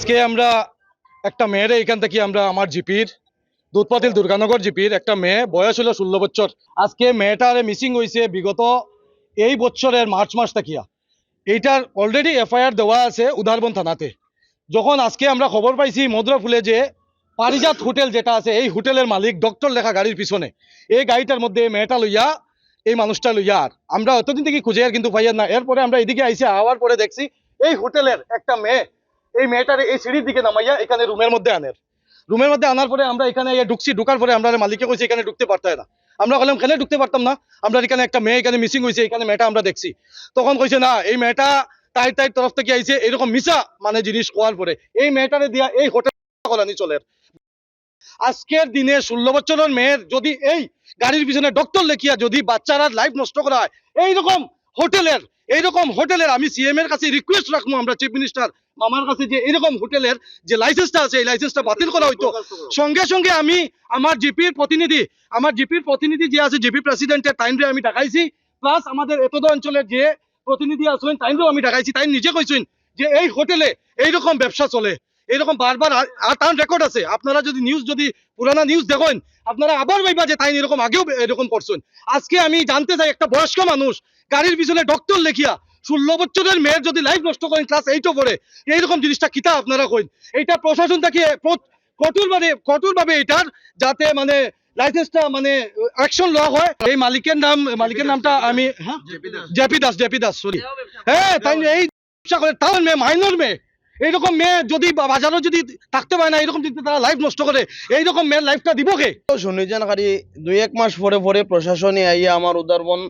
আজকে আমরা একটা মেয়ের এখান থেকে আমরা আমার জিপির দুধপাতিল দুর্গানগর জিপির একটা মেয়ে বয়স হলো 16 বছর। আজকে মেয়েটার মিসিং হয়েছে বিগত এই বছরের মার্চ মাস থাকিয়া। এইটার অলরেডি এফআইআর দেওয়া আছে উদারবন থানাতে। যখন আজকে আমরা খবর পাইছি মদ্রফুলে যে পারিজাত হোটেল যেটা আছে এই হোটেলের মালিক ডক্টর লেখা গাড়ির পিছনে এই গাড়িটার মধ্যে মেয়েটা লইয়া এই মানুষটা লইয়া আর আমরা অতদিন থেকে খুঁজে আর কিন্তু পাইয়ার না। এরপরে আমরা এদিকে আইসি আওয়ার পরে দেখছি এই হোটেলের একটা মেয়ে এই মেয়েটার এই সিঁড়ির দিকে নামাইয়া এখানে রুমের মধ্যে আনার পরে আমরা এখানে ঢুকছি। ঢুকার পরে আমরা মালিককে কইছি এখানে ঢুকতে পারতাম না। আমরা বললাম কেন ঢুকতে পারতাম না, আমরা এখানে একটা মেয়ে এখানে মিসিং হয়েছে, এখানে মেয়েটা আমরা দেখছি। তখন কইছে না এই মেয়েটা তাই তরফ থেকে আইছে এরকম মিশা মানে জিনিস কোয়ার পরে এই মেয়েটারে দিয়া এই হোটেল কলানি চলে। আজকের দিনে 16 বছরের মেয়ের যদি এই গাড়ির পিছনে ডক্টর লেখিয়া যদি বাচ্চারা লাইফ নষ্ট করা হয় এইরকম হোটেলের আমি সিএম এর কাছে রিকোয়েস্ট রাখবো আমরা চিফ মিনিস্টার মামার কাছে যে এরকম হোটেলের যে লাইসেন্সটা আছে এই লাইসেন্সটা বাতিল করা হইতো। সঙ্গে সঙ্গে আমি আমার জিপির প্রতিনিধি যে আছে জিপি প্রেসিডেন্টের টাইমরে আমি ডাকাইছি, প্লাস আমাদের এতদ অঞ্চলের যে প্রতিনিধি আছেন টাইমরেও আমি ডাকাইছি। তাই নিজে কইছেন যে এই হোটেলে এইরকম ব্যবসা চলে, এরকম বারবার তার রেকর্ড আছে। আপনারা যদি নিউজ যদি পুরানা নিউজ দেখেন আপনারা আবার ভাইবা যে তাই এরকম আগেও এরকম করছেন। আজকে আমি জানতে চাই একটা বয়স্ক মানুষ গাড়ির পিছনে ডক্টর লেখিয়া 16 বছরের মেয়ের যদি লাইফ নষ্ট করেন ক্লাস 8 পড়ে এইরকম জিনিসটা কিতা আপনারা কইন। এইটা প্রশাসন থেকে কঠোরভাবে এটার যাতে মানে লাইসেন্সটা মানে অ্যাকশন লওয়া হয়। এই মালিকের নামটা আমি জেপি দাস সরি। হ্যাঁ তাই এই তাও মেয়ে মাইনর মেয়ে এইরকম মেয়ে যদি বাজারও যদি থাকতে পারে না এরকম যদি তারা লাইফ নষ্ট করে এইরকম মেয়ের লাইফটা দিব কে? শুনেছেন খালি 2-1 মাস পরে প্রশাসনে আইয়া আমার উদারবন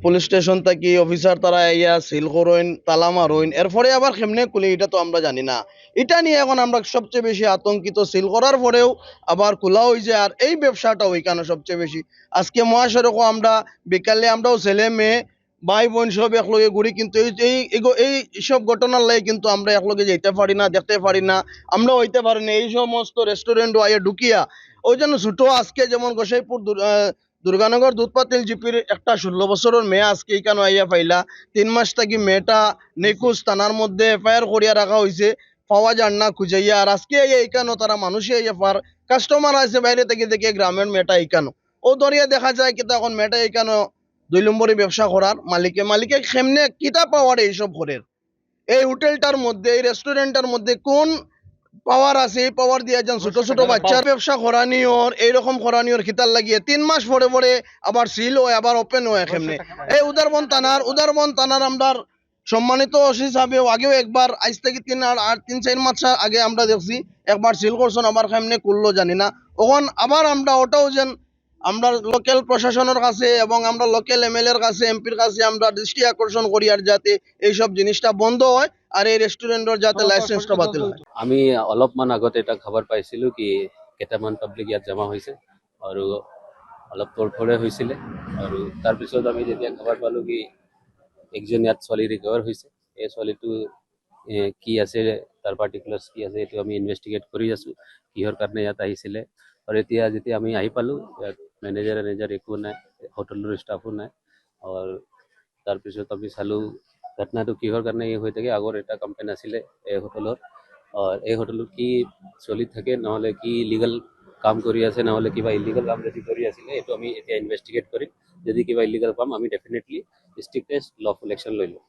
পুলিশ স্টেশন থেকে অফিসার তারা আইয়া সিল করইন তালা মারইন এরপরে আবার কেমনে খুলে এটা তো আমরা জানি না। এটা নিয়ে এখন আমরা সবচেয়ে বেশি আতঙ্কিত। সিল করার পরেও আবার খোলা হয়েছে আর এই ব্যবসাটা ওইখানে সবচেয়ে বেশি। আজকে মহাসড়কও আমরা বিকালে আমরাও ছেলে মেয়ে ভাই বোন সব একলগে ঘুরি, কিন্তু এই সব ঘটনার লাগে কিন্তু আমরা একলগে যেতে পারি না, দেখতে পারি না, আমরা হইতে পারি না। এই সমস্ত রেস্টুরেন্ট আইয়া ঢুকিয়া ওই জন্য ছোট আজকে যেমন গোসাইপুর দুর্গানগর দুধপাতিল জিপির একটা 16 বছরের মেয়ে আজকে এখানে আইয়া পাইলা। 3 মাস থাকি মেয়েটা নিখোঁজ, থানার মধ্যে এফআইআর করিয়া রাখা হয়েছে, পাওয়া যান না খুঁজাইয়া। আর আজকে এখানে তারা মানুষে আইয়া পার কাস্টমার আছে বাইরে থেকে দেখে গ্রামের মেয়েটা এখানে ও দরিয়া দেখা যায় কিন্তু এখন মেয়েটা এখানে 2 নম্বরে ব্যবসা করার মালিকে কেমনে কিতা পাওয়ার এইসব করে এই হোটেলটার মধ্যে এই রেস্টুরেন্টের মধ্যে কোন পাওয়ার আছে? এই পাওয়ার দিয়ে একজন ছোট ছোট বাচ্চার ব্যবসা করানিওর এইরকম করানিওর খিতার লাগিয়ে 3 মাস পরে আবার সিল হয় আবার ওপেন হয় কেমনে? এই উদারবন থানার আমরা সম্মানিত ওসি সাহেব আগেও একবার আজ থেকে 3-4 মাস আগে আমরা দেখছি একবার সিল করছেন, আবার কেমনে করলো জানি না। ওখান আবার আমরা ওটাও যেন আমরা লোকাল প্রশাসনের কাছে এবং আমরা লোকাল এমএলএর কাছে এমপির কাছে আমরা দৃষ্টি আকর্ষণ করি আর যাতে এইসব জিনিসটা বন্ধ হয় আর এই ৰেষ্টুৰেণ্টৰ যাতে লাইসেন্সটা বাতিল হয়। আমি অলপমান আগতে এটা খবৰ পাইছিলো কি কেইটামান পাব্লিক ইয়াত জমা হৈছে আৰু অলপ তৰফৰে হৈছিলে আৰু তাৰপিছত আমি যেতিয়া খবৰ পালো কি একজন ইয়াত ছোৱালী ৰিকভাৰ হৈছে, এই ছোৱালীটো কি আছে তাৰ পাৰ্টিকুলাৰ্ছ কি আছে এইটো আমি ইনভেষ্টিগেট কৰি আছো কিহৰ কাৰণে ইয়াত আহিছিলে। আৰু এতিয়া যেতিয়া আমি আহি পালো ইয়াত মেনেজাৰ একো নাই, হোটেলৰ ষ্টাফো নাই। আৰু তাৰপিছত আমি চালো ঘটনাটো কিহৰ কাৰণে হৈ থাকে। আগৰ এটা কমপ্লেইন আছিলে এই হোটেলৰ, এই হোটেলত কি চলি থাকে নহ'লে কি ইলিগেল কাম কৰি আছে নহ'লে কিবা ইলিগেল কাম যদি কৰি আছিলে এইটো আমি এতিয়া ইনভেষ্টিগেট কৰিম। যদি কিবা ইলিগেল কাম আমি ডেফিনেটলি ষ্ট্ৰিক্টেষ্ট লফুল একশ্যন লৈ লওঁ।